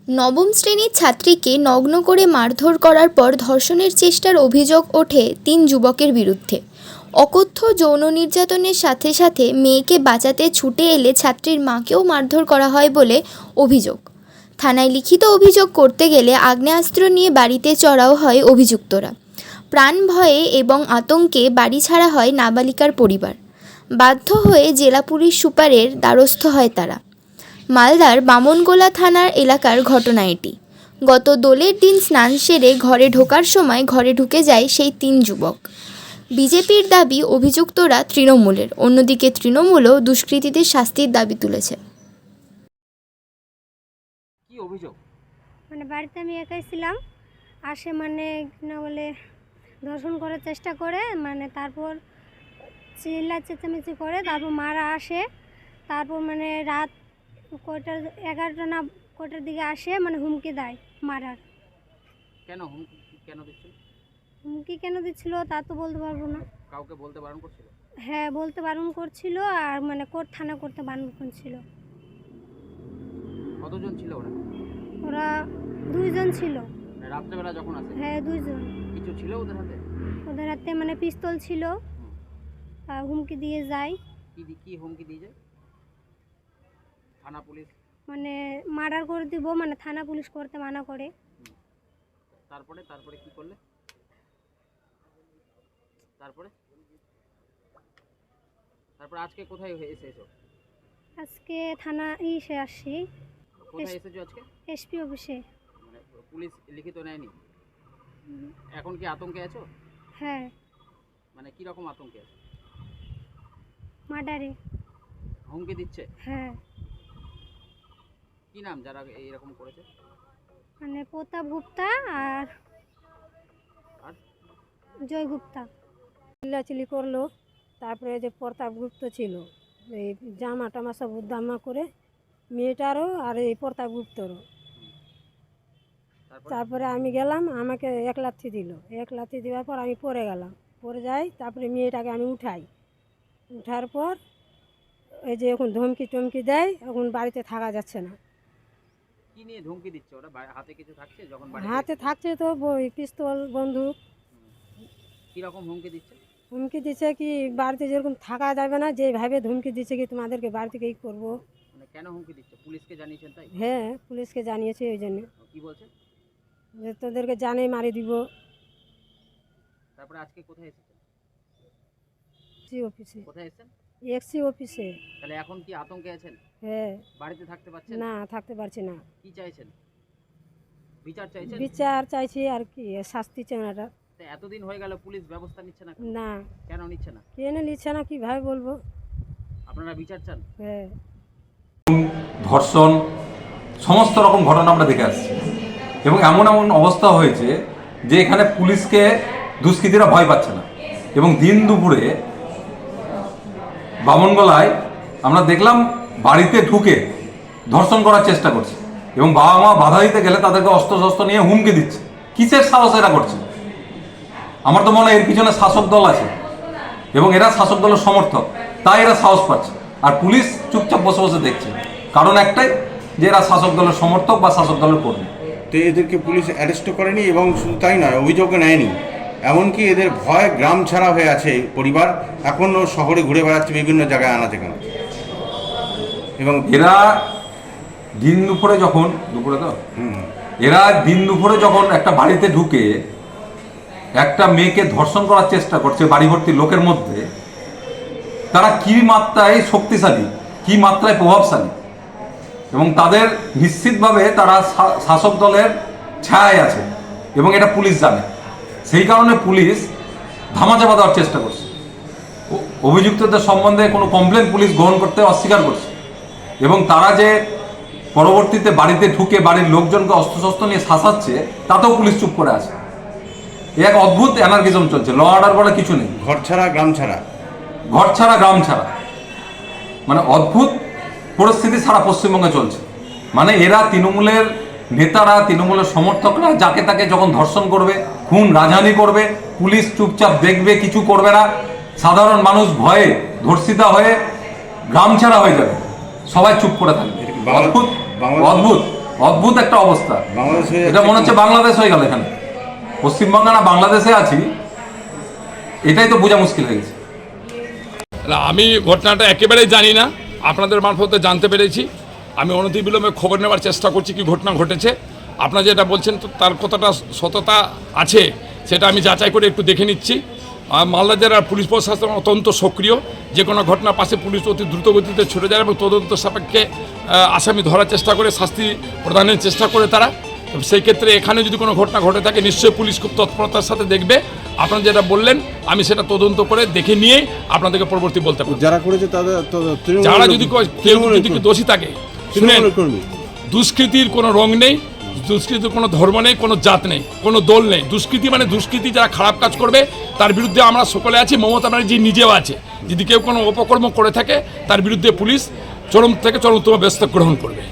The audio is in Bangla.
নবম শ্রেণীর ছাত্রীকে নগ্ন করে মারধর করার পর ধর্ষণের চেষ্টার অভিযোগ ওঠে ৩ যুবকের বিরুদ্ধে। অকথ্য যৌন নির্যাতনের সাথে সাথে মেয়েকে বাঁচাতে ছুটে এলে ছাত্রীর মাকেও মারধর করা হয় বলে অভিযোগ। থানায় লিখিত অভিযোগ করতে গেলে আগ্নেয়াস্ত্র নিয়ে বাড়িতে চড়াও হয় অভিযুক্তরা। প্রাণ ভয়ে এবং আতঙ্কে বাড়ি ছাড়া হয় নাবালিকার পরিবার। বাধ্য হয়ে জেলা পুলিশ সুপারের দ্বারস্থ হয় তারা। মালদার বামনগোলা থানার এলাকার ঘটনা এটি। গত দোলের দিন স্নান সেরে ঘরে ঢোকার সময় ঘরে ঢুকে যায় সেই ৩ যুবক। বিজেপির দাবি অভিযুক্তরা তৃণমূলের, অন্যদিকে তৃণমূলও দুষ্কৃতীদের শাস্তির দাবি তুলেছে। কি অভিযোগ? বাড়িতে আমি একাই ছিলাম, আসে না বলে ধর্ষণ করার চেষ্টা করে, তারপর চিল্লা চেঁচামেচি করে, তারপর মারা আসে। তারপর রাত কয়টার 11টা না কয়টার দিকে আসে, হুমকি দেয় মারার। কেন হুমকি কেন দিচ্ছিল? হুমকি কেন দিচ্ছিল তা তো বলতে পারবো না। কাউকে বলতে বারণ করছিল? হ্যাঁ, বলতে বারণ করছিল, আর কোর্ট থানা করতে বারণ করছিল। কতজন ছিল ওরা? ওরা 2 জন ছিল। রাত্রেবেলা যখন আসে? হ্যাঁ, 2 জন। কিছু ছিল ওদের হাতে? ওদের হাতে পিস্তল ছিল, হুমকি দিয়ে যায়। কি হুমকি দিয়ে যায়? থানা পুলিশ মার্ডার করে দিব, থানা পুলিশ করতে মানা করে। তারপরে কি করলে? তারপরে আজকে কোথায় এসেছো? আজকে থানা আসছি। কোথায় এসেছো আজকে? এসপি অফিসে। পুলিশ লিখিত নেয়নি? এখন কি আতঙ্কে আছো? হ্যাঁ। কি রকম আতঙ্কে আছো? মার্ডারে হুমকি দিচ্ছে? হ্যাঁ। কি নাম যারা এইরকম করেছে? প্রতাপ গুপ্তা আর জয় গুপ্তা। চিল্লাচিল্লি করলো, তারপরে যে প্রতাপ গুপ্ত ছিল, এই জামা টামা সব উদ্দামা করে মেয়েটারও আর এই প্রতাপ গুপ্তরও। তারপরে আমি গেলাম, আমাকে 1 লাথি দিল। 1 লাথি দেওয়ার পর আমি পড়ে গেলাম, পড়ে যাই। তারপরে মেয়েটাকে আমি উঠার পর এই যে এখন ধমকি টমকি দেয়, এখন বাড়িতে থাকা যাচ্ছে না। কি নিয়ে ধমকি দিচ্ছে ওরা? হাতে কিছু থাকছে? যখন হাতে থাকছে তো পিস্তল, বন্দুক। কি রকম হুমকি দিচ্ছে? হুমকি দিচ্ছে কি বাড়িতে যেরকম থাকা যাবে না, যেভাবে ধমকি দিচ্ছে কি তোমাদেরকে বাড়ি থেকেই করবো। কেন হুমকি দিচ্ছে? পুলিশকে জানিয়েছেন তাই? হ্যাঁ, পুলিশকে জানিয়েছে। ওই জন্য কি বলছে? যে তোদেরকে জানে মারি দিব। তারপরে আজকে কোথায় এসেছেন? অফিসে। কোথায় এসেছেন? এক্সি অফিসে। তাহলে এখন কি আতঙ্কে আছেন? হ্যাঁ। বাড়িতে থাকতে পারছেন না, থাকতে পারছি না। কি চাইছেন? বিচার চাইছেন? বিচার চাইছি, আর কি শাস্তি চাই না। এতদিন হয়ে গেল পুলিশ ব্যবস্থা নিচ্ছে না? না। কেন নিচ্ছে না? কেন নিচ্ছে না কিভাবে বলবো। আপনারা বিচার চান? হ্যাঁ। ধর্ষণ সমস্ত রকম ঘটনা আমরা দেখে আসছি, এবং এমন অবস্থা হয়েছে যে এখানে পুলিশকে দুষ্কৃতীরা ভয় পাচ্ছে না। এবং দিন দুপুরে বামনগোলায় আমরা দেখলাম বাড়িতে ঢুকে ধর্ষণ করার চেষ্টা করছে, এবং বাবা মা বাধা দিতে গেলে তাদেরকে অস্ত্র নিয়ে হুমকি দিচ্ছে। কিসের সাহস এরা করছে? আমার তো মনে হয় এর পিছনে শাসক দল আছে, এবং এরা শাসক দলের সমর্থক, তাই এরা সাহস পাচ্ছে। আর পুলিশ চুপচাপ বসে বসে দেখছে, কারণ একটাই, যে এরা শাসক দলের সমর্থক বা শাসক দলের কর্মী। তো এদেরকে পুলিশ অ্যারেস্টও করেনি, এবং শুধু তাই নয়, অভিযোগও নেয়নি। এমনকি এদের ভয় গ্রাম ছাড়া হয়ে আছে পরিবার, এখনও শহরে ঘুরে বেড়াচ্ছে বিভিন্ন জায়গায় আনাচে কেন। এবং এরা দিন দুপুরে যখন একটা বাড়িতে ঢুকে একটা মেয়েকে ধর্ষণ করার চেষ্টা করছে বাড়ি ভর্তি লোকের মধ্যে, তারা কি মাত্রায় শক্তিশালী, কি মাত্রায় প্রভাবশালী, এবং তাদের নিশ্চিতভাবে তারা শাসক দলের ছায়ায় আছে, এবং এটা পুলিশ জানে। সেই কারণে পুলিশ ধামাচাপা দেওয়ার চেষ্টা করছে। অভিযুক্তদের সম্বন্ধে কোনো কমপ্লেন পুলিশ গ্রহণ করতে অস্বীকার করছে, এবং তারা যে পরবর্তীতে বাড়িতে ঢুকে বাড়ির লোকজনকে অস্ত্রশস্ত্র নিয়ে শাসাচ্ছে, তাতেও পুলিশ চুপ করে আছে। এক অদ্ভুত অ্যানার্কিজম চলছে, ল অর্ডার বলে কিছু নেই। ঘর ছাড়া গ্রাম ছাড়া, অদ্ভুত পরিস্থিতি সারা পশ্চিমবঙ্গে চলছে। এরা তৃণমূলের নেতারা, তৃণমূলের সমর্থকরা যাকে তাকে যখন ধর্ষণ করবে, খুন রাজহানি করবে, পুলিশ চুপচাপ দেখবে, কিছু করবে না। সাধারণ মানুষ ভয়ে ধর্ষিতা হয়ে গ্রাম ছাড়া হয়ে যাবে, সবাই চুপ করে থাকবে। অদ্ভুত। অদ্ভুত একটা অবস্থা। বাংলাদেশ হয়ে এটা মনে হচ্ছে বাংলাদেশ হয়ে গেল, এখানে পশ্চিমবঙ্গ না বাংলাদেশে আছি, এটাই তো বোঝা মুশকিল হয়ে গেছে। না, আমি ঘটনাটা একেবারেই জানি না, আপনাদের মারফতে জানতে পেরেছি। আমি অনতিবিলম্বে খবর নেওয়ার চেষ্টা করছি কি ঘটনা ঘটেছে। আপনারা যেটা বলছেন তো তার কতটা সততা আছে সেটা আমি যাচাই করে একটু দেখে নিচ্ছি। মালদা জেলার পুলিশ প্রশাসন অত্যন্ত সক্রিয়, যে কোনো ঘটনার পাশে পুলিশ অতি দ্রুতগতিতে ছুটে যায় এবং তদন্ত সাপেক্ষে আসামি ধরার চেষ্টা করে, শাস্তি প্রদানের চেষ্টা করে তারা। সেই ক্ষেত্রে এখানে যদি কোনো ঘটনা ঘটে থাকে নিশ্চয়ই পুলিশ খুব তৎপরতার সাথে দেখবে। আপনারা যেটা বললেন আমি সেটা তদন্ত করে দেখে নিয়ে আপনাদেরকে পরবর্তী বলতে পারব। যারা করেছে তাদের যারা যদি কেউ যদি দোষী থাকে, শুনেন, দুষ্কৃতির কোনো রং নেই, দুষ্কৃতির কোনো ধর্ম নেই, কোনো জাত নেই, কোনো দল নেই। দুষ্কৃতি মানে দুষ্কৃতি, যারা খারাপ কাজ করবে তার বিরুদ্ধে আমরা সকলে আছি। মমতা ব্যানার্জি নিজেও আছে। যদি কেউ কোনো অপকর্ম করে থাকে তার বিরুদ্ধে পুলিশ চরম থেকে চরমতম ব্যবস্থা গ্রহণ করবে।